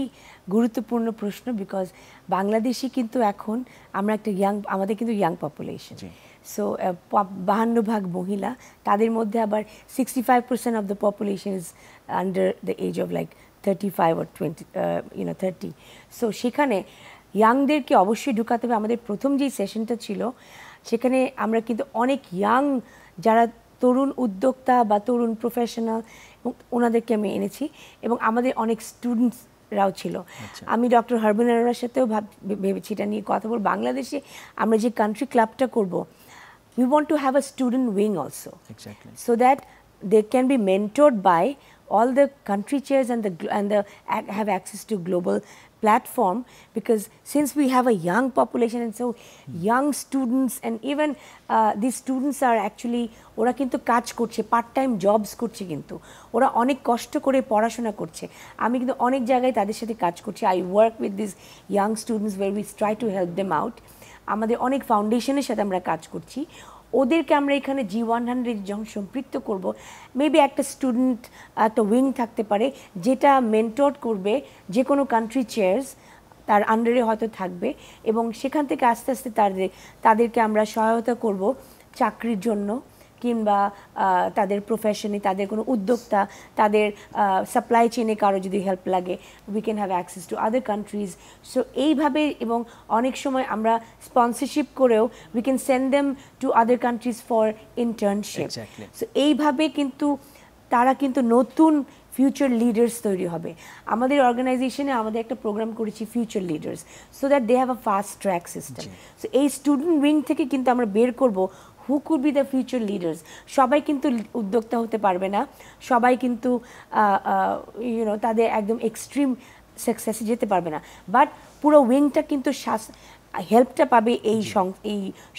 গুরুত্বপূর্ণ প্রশ্ন, বিকজ বাংলাদেশে কিন্তু এখন আমরা একটা আমাদের কিন্তু ইয়াং পপুলেশন। সো 52% মহিলা, তাদের মধ্যে আবার 65% of the population is under the age of like 35 or 30। So সেখানে ইয়াংদেরকে অবশ্যই ঢুকাতে হবে। আমাদের প্রথম যেই সেশনটা ছিল সেখানে আমরা কিন্তু অনেক ইয়াং যারা তরুণ উদ্যোক্তা বা তরুণ প্রফেশনাল এবং ওনাদেরকে আমি এনেছি, এবং আমাদের অনেক স্টুডেন্টসরাও ছিল। আমি ডক্টর হারবিনের সাথেও ভেবেছি এটা নিয়ে কথা বলব। বাংলাদেশে আমরা যে কান্ট্রি ক্লাবটা করব, we want to have a student wing also, so that they can be mentored by all the country chairs and have access to global platform, because since we have a young population and so young students, and even these students are actually ওরা কিন্তু কাজ করছে, পার্ট টাইম জবস করছে, কিন্তু ওরা অনেক কষ্ট করে পড়াশোনা করছে। আমি কিন্তু অনেক জায়গায় তাদের সাথে কাজ করছি। I work with this young students where we try to help them out. আমাদের অনেক ফাউন্ডেশনের সাথে আমরা কাজ করছি। ওদেরকে আমরা এখানে G100 যখন সম্পৃক্ত করব, মেবি একটা স্টুডেন্ট একটা উইং থাকতে পারে যেটা মেন্টর করবে যে কোনো কান্ট্রি চেয়ার্স, তার আন্ডারে হয়তো থাকবে, এবং সেখান থেকে আস্তে আস্তে তাদেরকে আমরা সহায়তা করব চাকরির জন্য, কিংবা তাদের প্রফেশনে, তাদের কোনো উদ্যোক্তা, তাদের সাপ্লাই চেনে কারো যদি হেল্প লাগে, we can have access to other countries. So এইভাবে, এবং অনেক সময় আমরা স্পন্সরশিপ করেও we can send them to other countries for internship. So এইভাবে কিন্তু তারা কিন্তু নতুন ফিউচার লিডার্স তৈরি হবে। আমাদের অর্গানাইজেশনে আমাদের একটা প্রোগ্রাম করেছি future leaders, so that they have a fast track system. So এই স্টুডেন্ট উইং থেকে কিন্তু আমরা বের করব who could be the future leaders. সবাই কিন্তু উদ্যোক্তা হতে পারবে না, সবাই কিন্তু তাদের একদম এক্সট্রিম সাকসেসে যেতে পারবে না, বাট পুরো উইংটা কিন্তু হেল্পটা পাবে এই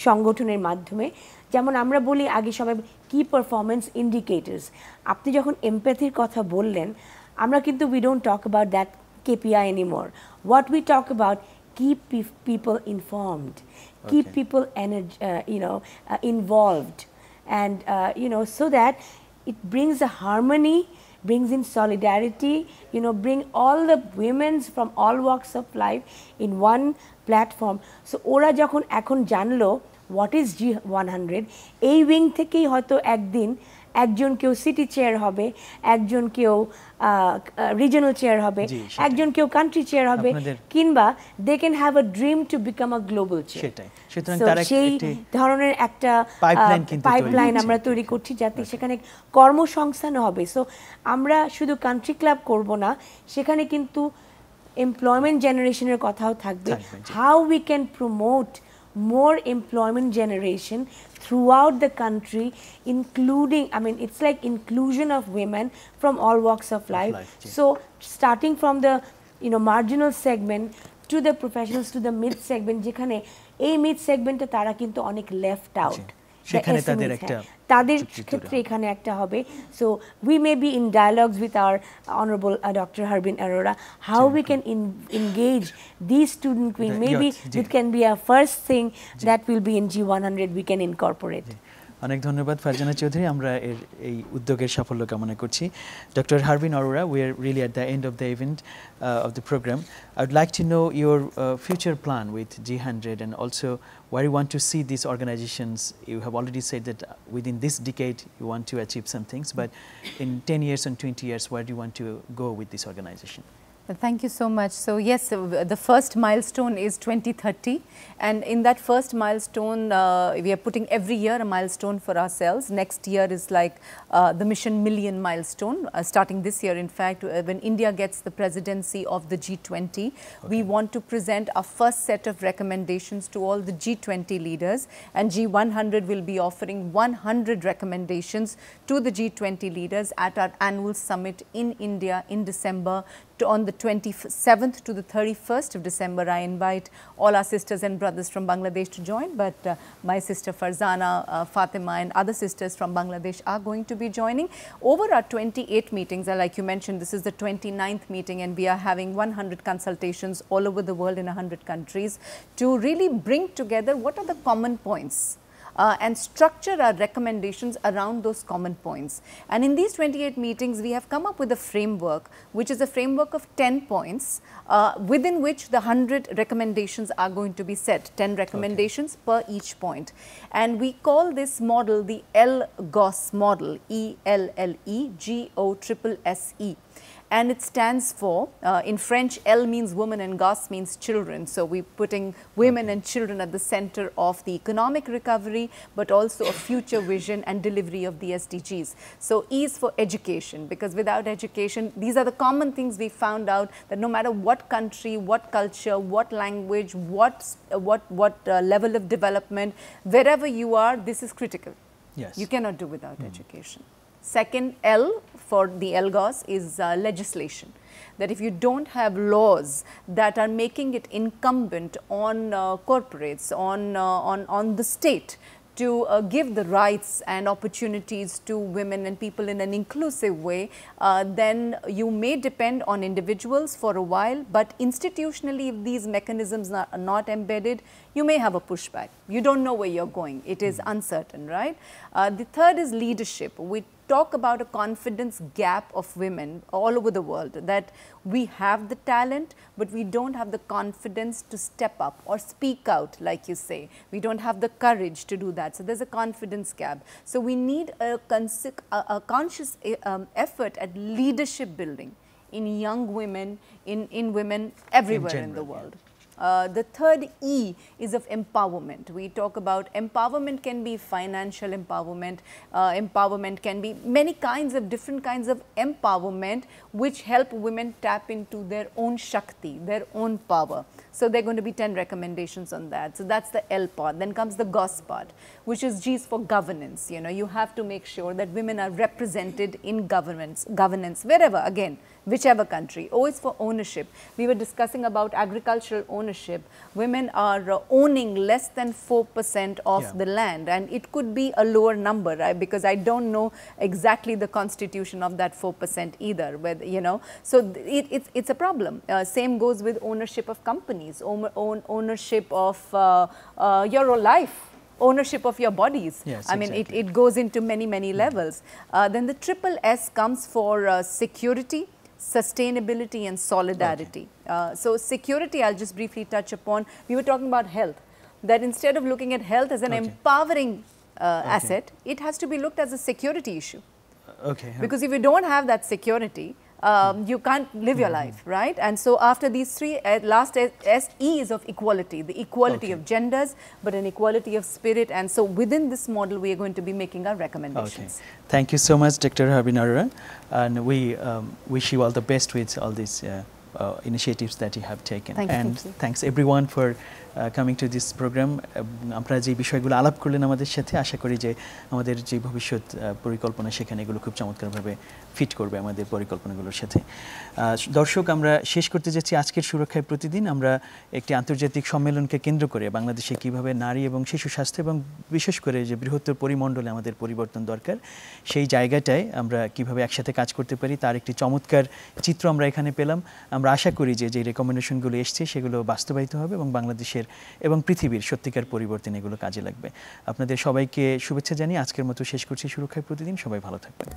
সংগঠনের মাধ্যমে। যেমন আমরা বলি আগে সবাই কি পারফরমেন্স ইন্ডিকেটরস, আপনি যখন এমপ্যাথির কথা বললেন, আমরা কিন্তু we don't talk about that KPI anymore. What we talk about, keep people informed, keep people involved, and so that it brings a harmony, brings in solidarity, bring all the women from all walks of life in one platform. So ora jokhon ekhon janlo what is G100, এই উইং থেকেই হয়তো একদিন একজন কেউ সিটি চেয়ার হবে, একজন কেউ রিজনাল চেয়ার হবে, একজন কেউ কান্ট্রি চেয়ার হবে, কিংবা they can have a dream to become a global chair. সেই ধরনের একটা পাইপলাইন আমরা তৈরি করছি, যাতে সেখানে কর্মসংস্থান হবে। সো আমরা শুধু কান্ট্রি ক্লাব করব না, সেখানে কিন্তু এমপ্লয়মেন্ট জেনারেশনের কথাও থাকবে। How we can promote more employment generation throughout the country, including, it's like inclusion of women from all walks of life. So starting from the marginal segment to the professionals to the mid segment, যেখানে এই mid segment-এ তারা কিন্তু অনেক left out, সেখানে তাদের ক্ষেত্রে এখানে একটা হবে। So we may be in dialogues with our honourable doctor Harbin Arora, how we can engage these student wing, maybe it can be a first thing that will be in G100 we can incorporate. অনেক ধন্যবাদ ফারজানা চৌধুরী, আমরা এই উদ্যোগের সাফল্য কামনা করছি। Doctor Harbin Arora, we are really at the end of the event of the program. I would like to know your future plan with G100, and also where you want to see these organizations. You have already said that within this decade you want to achieve some things, but in 10 years and 20 years, where do you want to go with this organization? Thank you so much. So yes, the first milestone is 2030, and in that first milestone we are putting every year a milestone for ourselves. Next year is like the Mission Million milestone, starting this year. In fact, when India gets the presidency of the G20, we want to present our first set of recommendations to all the G20 leaders, and G100 will be offering 100 recommendations to the G20 leaders at our annual summit in India in December. On the 27th to the 31st of December, I invite all our sisters and brothers from Bangladesh to join, but my sister Farzana, Fatima and other sisters from Bangladesh are going to be joining. Over our 28 meetings, like you mentioned, this is the 29th meeting, and we are having 100 consultations all over the world in 100 countries to really bring together what are the common points and structure our recommendations around those common points. And in these 28 meetings, we have come up with a framework, which is a framework of 10 points, within which the 100 recommendations are going to be set, 10 recommendations per each point. And we call this model the ELGOSSE model, ELLEGOSSE. And it stands for, in French, L means woman and GOS means children. So we're putting women and children at the center of the economic recovery, but also a future vision and delivery of the SDGs. So E is for education, because without education, these are the common things we found out, that no matter what country, what culture, what language, what level of development, wherever you are, this is critical. Yes. You cannot do without education. Second, L for the ELGOSSE is legislation. that if you don't have laws that are making it incumbent on corporates, on the state to give the rights and opportunities to women and people in an inclusive way, then you may depend on individuals for a while, but institutionally if these mechanisms are not embedded, you may have a pushback. You don't know where you're going. It is uncertain, right? The third is leadership. We talk about a confidence gap of women all over the world, that we have the talent, but we don't have the confidence to step up or speak out, like you say. We don't have the courage to do that. So there's a confidence gap. So we need a conscious effort at leadership building in young women, in women everywhere in the world. The third E is of empowerment. We talk about empowerment can be financial empowerment, empowerment can be many kinds of different kinds of empowerment which help women tap into their own Shakti, their own power. So there are going to be 10 recommendations on that. So that's the L part. Then comes the GOS part, which is G's for governance. You know, you have to make sure that women are represented in governance wherever, again, whichever country. O is for ownership. We were discussing about agricultural ownership. Women are owning less than 4% of the land, and it could be a lower number, right? Because I don't know exactly the constitution of that 4% either, whether, you know. So it's a problem. Same goes with ownership of companies, ownership of your life, ownership of your bodies. Yes, I mean, it goes into many levels. Then the triple S comes for security, sustainability and solidarity. So security, I'll just briefly touch upon. We were talking about health, that instead of looking at health as an empowering asset, it has to be looked as a security issue. Because if you don't have that security, you can't live your life, right? And so after these three, last S, E is of equality, the equality of genders, but an equality of spirit. And so within this model, we are going to be making our recommendations. Thank you so much, Dr. Harbin Arora. And we wish you all the best with all these initiatives that you have taken. And thanks everyone for coming to this program. আমরা যে বিষয়গুলো আলাপ করলেন আমাদের সাথে, আশা করি যে আমাদের যে ভবিষ্যৎ পরিকল্পনা সেখানে এগুলো খুব চমৎকারভাবে ফিট করবে আমাদের পরিকল্পনাগুলোর সাথে। দর্শক, আমরা শেষ করতে যাচ্ছি আজকের সুরক্ষায় প্রতিদিন। আমরা একটি আন্তর্জাতিক সম্মেলনকে কেন্দ্র করে বাংলাদেশে কিভাবে নারী এবং শিশু স্বাস্থ্য এবং বিশেষ করে যে বৃহত্তর পরিমণ্ডলে আমাদের পরিবর্তন দরকার, সেই জায়গাটায় আমরা কিভাবে একসাথে কাজ করতে পারি তার একটি চমৎকার চিত্র আমরা এখানে পেলাম। আমরা আশা করি যে যে রেকমেন্ডেশনগুলো এসছে সেগুলো বাস্তবায়িত হবে এবং বাংলাদেশের এবং পৃথিবীর সত্যিকার পরিবর্তন এগুলো কাজে লাগবে। আপনাদের সবাইকে শুভেচ্ছা জানিয়ে আজকের মতো শেষ করছি সুরক্ষায় প্রতিদিন। সবাই ভালো থাকবেন।